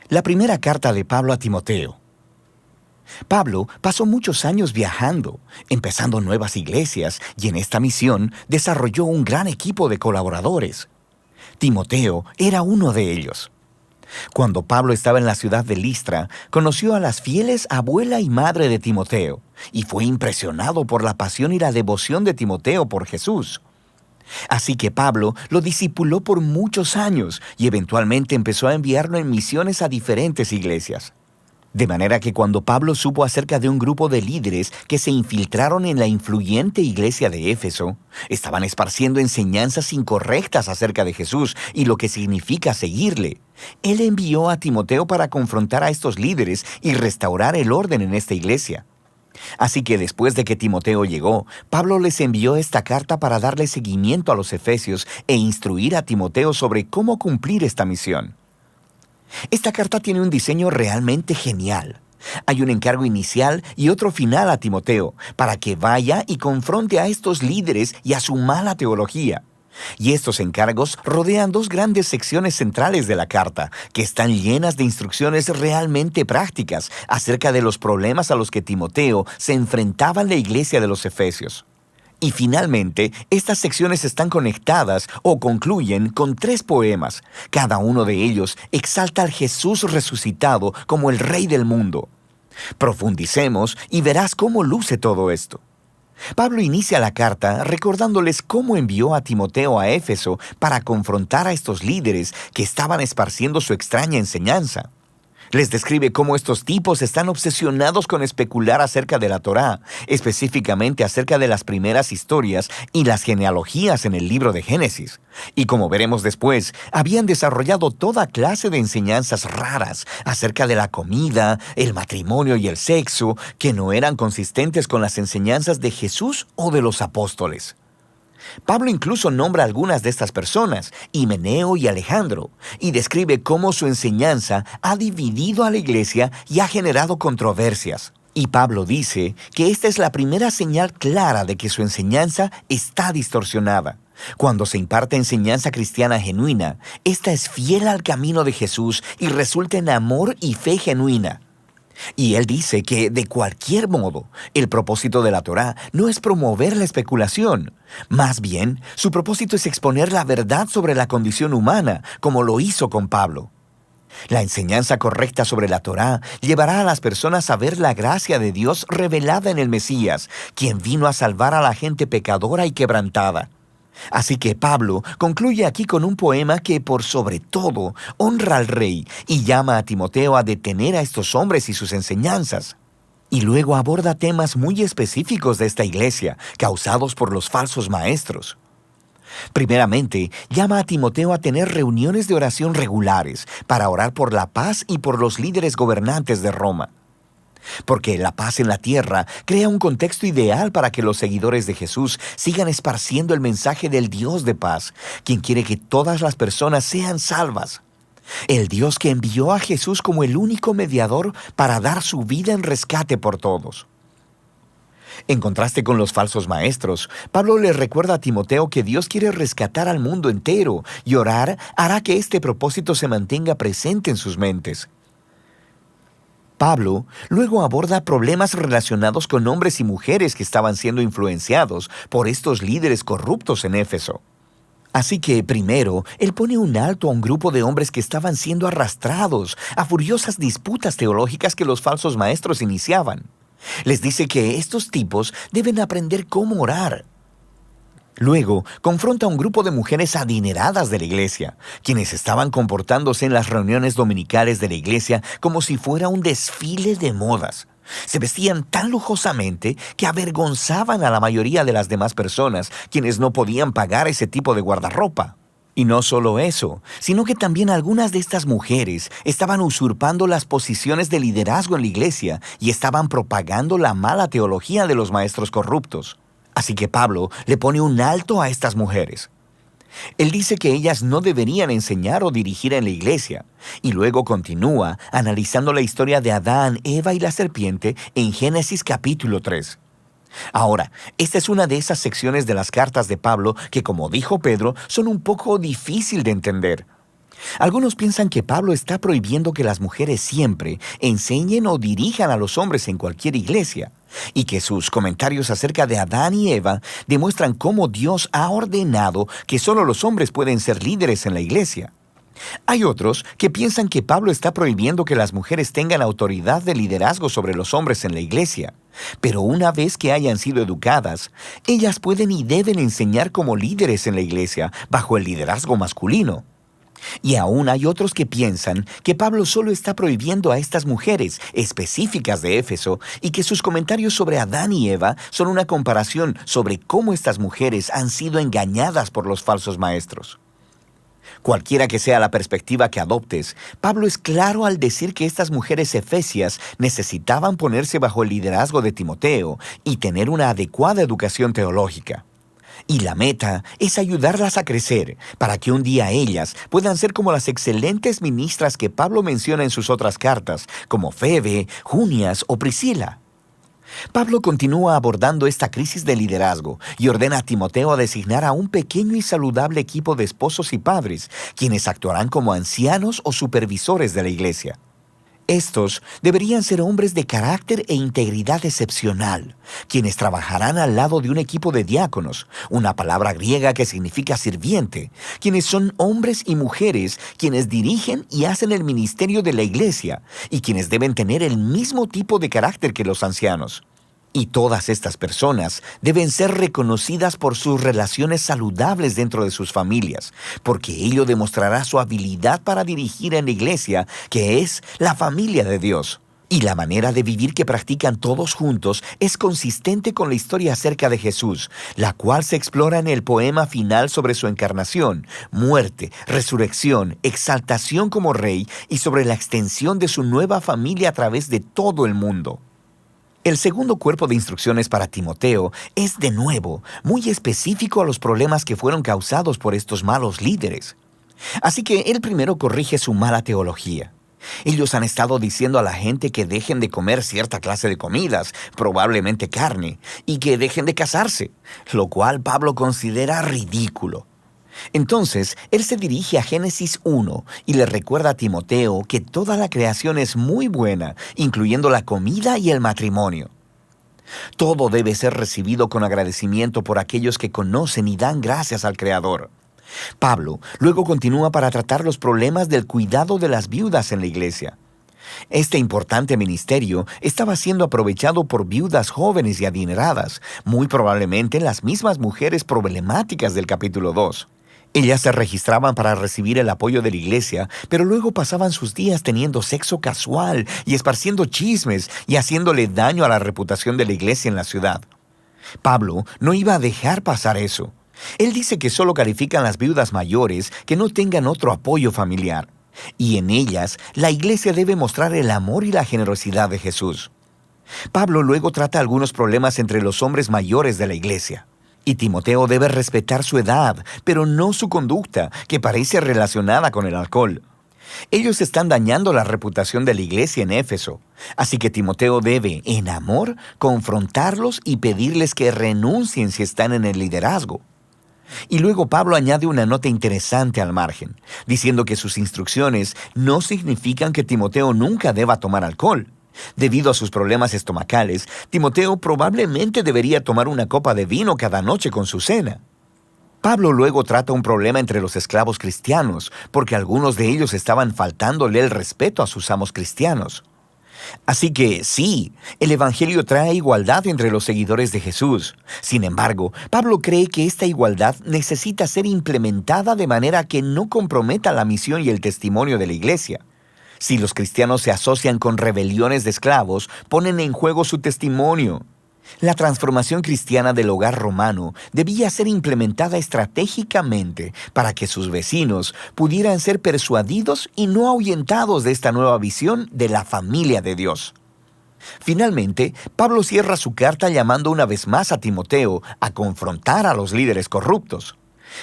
La primera carta de Pablo a Timoteo. Pablo pasó muchos años viajando, empezando nuevas iglesias, y en esta misión desarrolló un gran equipo de colaboradores. Timoteo era uno de ellos. Cuando Pablo estaba en la ciudad de Listra, conoció a las fieles abuela y madre de Timoteo, y fue impresionado por la pasión y la devoción de Timoteo por Jesús. Así que Pablo lo discipuló por muchos años y eventualmente empezó a enviarlo en misiones a diferentes iglesias. De manera que cuando Pablo supo acerca de un grupo de líderes que se infiltraron en la influyente iglesia de Éfeso, estaban esparciendo enseñanzas incorrectas acerca de Jesús y lo que significa seguirle, él envió a Timoteo para confrontar a estos líderes y restaurar el orden en esta iglesia. Así que después de que Timoteo llegó, Pablo les envió esta carta para darle seguimiento a los efesios e instruir a Timoteo sobre cómo cumplir esta misión. Esta carta tiene un diseño realmente genial. Hay un encargo inicial y otro final a Timoteo, para que vaya y confronte a estos líderes y a su mala teología. Y estos encargos rodean dos grandes secciones centrales de la carta, que están llenas de instrucciones realmente prácticas acerca de los problemas a los que Timoteo se enfrentaba en la iglesia de los Efesios. Y finalmente, estas secciones están conectadas o concluyen con 3 poemas. Cada uno de ellos exalta al Jesús resucitado como el Rey del mundo. Profundicemos y verás cómo luce todo esto. Pablo inicia la carta recordándoles cómo envió a Timoteo a Éfeso para confrontar a estos líderes que estaban esparciendo su extraña enseñanza. Les describe cómo estos tipos están obsesionados con especular acerca de la Torá, específicamente acerca de las primeras historias y las genealogías en el libro de Génesis. Y como veremos después, habían desarrollado toda clase de enseñanzas raras acerca de la comida, el matrimonio y el sexo, que no eran consistentes con las enseñanzas de Jesús o de los apóstoles. Pablo incluso nombra a algunas de estas personas, Himeneo y Alejandro, y describe cómo su enseñanza ha dividido a la iglesia y ha generado controversias. Y Pablo dice que esta es la primera señal clara de que su enseñanza está distorsionada. Cuando se imparte enseñanza cristiana genuina, esta es fiel al camino de Jesús y resulta en amor y fe genuina. Y él dice que, de cualquier modo, el propósito de la Torá no es promover la especulación. Más bien, su propósito es exponer la verdad sobre la condición humana, como lo hizo con Pablo. La enseñanza correcta sobre la Torá llevará a las personas a ver la gracia de Dios revelada en el Mesías, quien vino a salvar a la gente pecadora y quebrantada. Así que Pablo concluye aquí con un poema que, por sobre todo, honra al rey y llama a Timoteo a detener a estos hombres y sus enseñanzas. Y luego aborda temas muy específicos de esta iglesia, causados por los falsos maestros. Primeramente, llama a Timoteo a tener reuniones de oración regulares para orar por la paz y por los líderes gobernantes de Roma. Porque la paz en la tierra crea un contexto ideal para que los seguidores de Jesús sigan esparciendo el mensaje del Dios de paz, quien quiere que todas las personas sean salvas. El Dios que envió a Jesús como el único mediador para dar su vida en rescate por todos. En contraste con los falsos maestros, Pablo le recuerda a Timoteo que Dios quiere rescatar al mundo entero y orar hará que este propósito se mantenga presente en sus mentes. Pablo luego aborda problemas relacionados con hombres y mujeres que estaban siendo influenciados por estos líderes corruptos en Éfeso. Así que, primero, él pone un alto a un grupo de hombres que estaban siendo arrastrados a furiosas disputas teológicas que los falsos maestros iniciaban. Les dice que estos tipos deben aprender cómo orar. Luego, confronta a un grupo de mujeres adineradas de la iglesia, quienes estaban comportándose en las reuniones dominicales de la iglesia como si fuera un desfile de modas. Se vestían tan lujosamente que avergonzaban a la mayoría de las demás personas, quienes no podían pagar ese tipo de guardarropa. Y no solo eso, sino que también algunas de estas mujeres estaban usurpando las posiciones de liderazgo en la iglesia y estaban propagando la mala teología de los maestros corruptos. Así que Pablo le pone un alto a estas mujeres. Él dice que ellas no deberían enseñar o dirigir en la iglesia, y luego continúa analizando la historia de Adán, Eva y la serpiente en Génesis capítulo 3. Ahora, esta es una de esas secciones de las cartas de Pablo que, como dijo Pedro, son un poco difícil de entender. Algunos piensan que Pablo está prohibiendo que las mujeres siempre enseñen o dirijan a los hombres en cualquier iglesia, y que sus comentarios acerca de Adán y Eva demuestran cómo Dios ha ordenado que solo los hombres pueden ser líderes en la iglesia. Hay otros que piensan que Pablo está prohibiendo que las mujeres tengan autoridad de liderazgo sobre los hombres en la iglesia. Pero una vez que hayan sido educadas, ellas pueden y deben enseñar como líderes en la iglesia bajo el liderazgo masculino. Y aún hay otros que piensan que Pablo solo está prohibiendo a estas mujeres específicas de Éfeso y que sus comentarios sobre Adán y Eva son una comparación sobre cómo estas mujeres han sido engañadas por los falsos maestros. Cualquiera que sea la perspectiva que adoptes, Pablo es claro al decir que estas mujeres efesias necesitaban ponerse bajo el liderazgo de Timoteo y tener una adecuada educación teológica. Y la meta es ayudarlas a crecer para que un día ellas puedan ser como las excelentes ministras que Pablo menciona en sus otras cartas, como Febe, Junias o Priscila. Pablo continúa abordando esta crisis de liderazgo y ordena a Timoteo a designar a un pequeño y saludable equipo de esposos y padres, quienes actuarán como ancianos o supervisores de la iglesia. Estos deberían ser hombres de carácter e integridad excepcional, quienes trabajarán al lado de un equipo de diáconos, una palabra griega que significa sirviente, quienes son hombres y mujeres quienes dirigen y hacen el ministerio de la iglesia y quienes deben tener el mismo tipo de carácter que los ancianos. Y todas estas personas deben ser reconocidas por sus relaciones saludables dentro de sus familias, porque ello demostrará su habilidad para dirigir en la iglesia, que es la familia de Dios. Y la manera de vivir que practican todos juntos es consistente con la historia acerca de Jesús, la cual se explora en el poema final sobre su encarnación, muerte, resurrección, exaltación como rey y sobre la extensión de su nueva familia a través de todo el mundo. El segundo cuerpo de instrucciones para Timoteo es, de nuevo, muy específico a los problemas que fueron causados por estos malos líderes. Así que él primero corrige su mala teología. Ellos han estado diciendo a la gente que dejen de comer cierta clase de comidas, probablemente carne, y que dejen de casarse, lo cual Pablo considera ridículo. Entonces, él se dirige a Génesis 1 y le recuerda a Timoteo que toda la creación es muy buena, incluyendo la comida y el matrimonio. Todo debe ser recibido con agradecimiento por aquellos que conocen y dan gracias al Creador. Pablo luego continúa para tratar los problemas del cuidado de las viudas en la iglesia. Este importante ministerio estaba siendo aprovechado por viudas jóvenes y adineradas, muy probablemente las mismas mujeres problemáticas del capítulo 2. Ellas se registraban para recibir el apoyo de la iglesia, pero luego pasaban sus días teniendo sexo casual y esparciendo chismes y haciéndole daño a la reputación de la iglesia en la ciudad. Pablo no iba a dejar pasar eso. Él dice que solo califican las viudas mayores que no tengan otro apoyo familiar, y en ellas la iglesia debe mostrar el amor y la generosidad de Jesús. Pablo luego trata algunos problemas entre los hombres mayores de la iglesia. Y Timoteo debe respetar su edad, pero no su conducta, que parece relacionada con el alcohol. Ellos están dañando la reputación de la iglesia en Éfeso, así que Timoteo debe, en amor, confrontarlos y pedirles que renuncien si están en el liderazgo. Y luego Pablo añade una nota interesante al margen, diciendo que sus instrucciones no significan que Timoteo nunca deba tomar alcohol. Debido a sus problemas estomacales, Timoteo probablemente debería tomar una copa de vino cada noche con su cena. Pablo luego trata un problema entre los esclavos cristianos, porque algunos de ellos estaban faltándole el respeto a sus amos cristianos. Así que sí, el Evangelio trae igualdad entre los seguidores de Jesús. Sin embargo, Pablo cree que esta igualdad necesita ser implementada de manera que no comprometa la misión y el testimonio de la iglesia. Si los cristianos se asocian con rebeliones de esclavos, ponen en juego su testimonio. La transformación cristiana del hogar romano debía ser implementada estratégicamente para que sus vecinos pudieran ser persuadidos y no ahuyentados de esta nueva visión de la familia de Dios. Finalmente, Pablo cierra su carta llamando una vez más a Timoteo a confrontar a los líderes corruptos.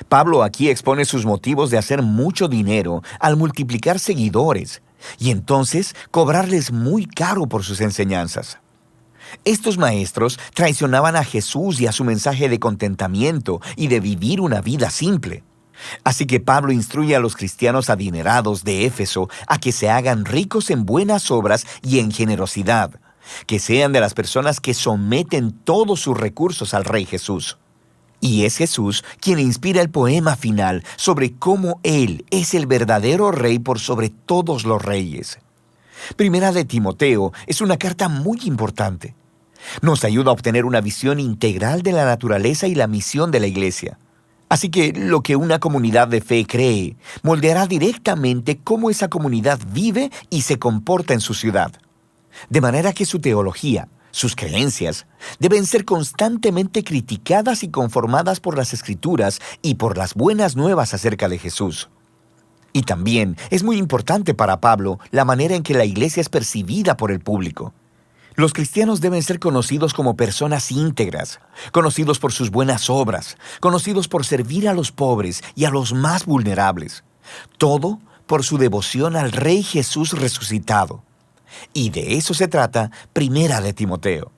Pablo aquí expone sus motivos de hacer mucho dinero al multiplicar seguidores, y entonces cobrarles muy caro por sus enseñanzas. Estos maestros traicionaban a Jesús y a su mensaje de contentamiento y de vivir una vida simple. Así que Pablo instruye a los cristianos adinerados de Éfeso a que se hagan ricos en buenas obras y en generosidad, que sean de las personas que someten todos sus recursos al Rey Jesús. Y es Jesús quien inspira el poema final sobre cómo Él es el verdadero Rey por sobre todos los reyes. Primera de Timoteo es una carta muy importante. Nos ayuda a obtener una visión integral de la naturaleza y la misión de la Iglesia. Así que lo que una comunidad de fe cree moldeará directamente cómo esa comunidad vive y se comporta en su ciudad. De manera que su teología, sus creencias, deben ser constantemente criticadas y conformadas por las Escrituras y por las buenas nuevas acerca de Jesús. Y también es muy importante para Pablo la manera en que la iglesia es percibida por el público. Los cristianos deben ser conocidos como personas íntegras, conocidos por sus buenas obras, conocidos por servir a los pobres y a los más vulnerables. Todo por su devoción al Rey Jesús resucitado. Y de eso se trata Primera de Timoteo.